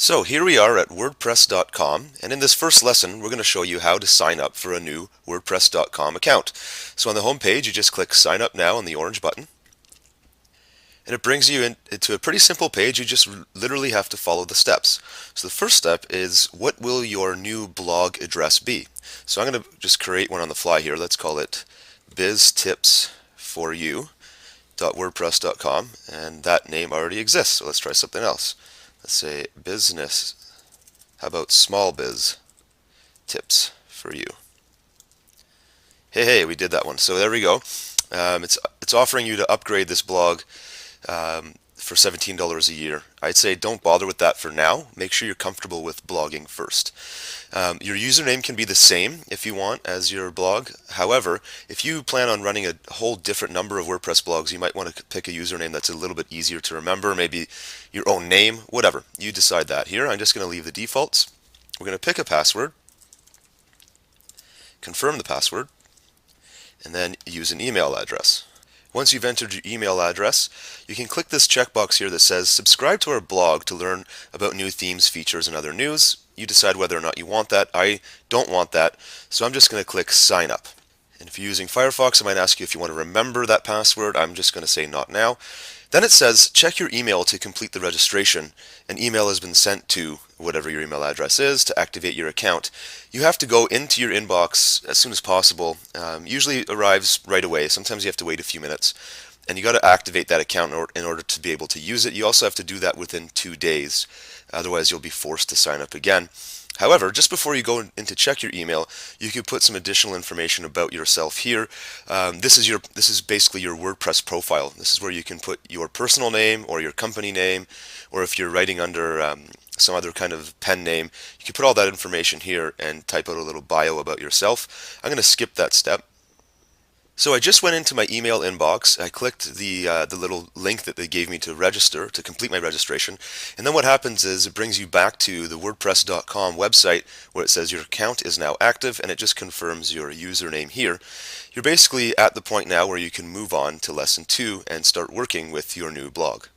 So here we are at WordPress.com, and in this first lesson we're going to show you how to sign up for a new WordPress.com account. So on the home page you just click Sign Up Now on the orange button, and it brings you into a pretty simple page. You just literally have to follow the steps. So the first step is, what will your new blog address be? So I'm going to just create one on the fly here. Let's call it biztipsforyou.wordpress.com, and that name already exists, so let's try something else. Let's say business. How about small biz tips for you? Hey, we did that one. So there we go. It's offering you to upgrade this blog for $17 a year. I'd say don't bother with that for now. Make sure you're comfortable with blogging first. Your username can be the same if you want as your blog. However, if you plan on running a whole different number of WordPress blogs, you might want to pick a username that's a little bit easier to remember, maybe your own name, whatever. You decide that. Here, I'm just going to leave the defaults. We're going to pick a password, confirm the password, and then use an email address. Once you've entered your email address, you can click this checkbox here that says subscribe to our blog to learn about new themes, features, and other news. You decide whether or not you want that. I don't want that, so I'm just going to click sign up. And if you're using Firefox, it might ask you if you want to remember that password. I'm just going to say not now. Then it says check your email to complete the registration. An email has been sent to whatever your email address is to activate your account. You have to go into your inbox as soon as possible. Usually it arrives right away. Sometimes you have to wait a few minutes. And you got to activate that account in order to be able to use it. You also have to do that within 2 days. Otherwise you'll be forced to sign up again. However, just before you go in to check your email, you could put some additional information about yourself here. This is basically your WordPress profile. This is where you can put your personal name or your company name, or if you're writing under some other kind of pen name, you can put all that information here and type out a little bio about yourself. I'm going to skip that step. So I just went into my email inbox. I clicked the little link that they gave me to register, to complete my registration. And then what happens is it brings you back to the WordPress.com website where it says your account is now active, and it just confirms your username here. You're basically at the point now where you can move on to lesson 2 and start working with your new blog.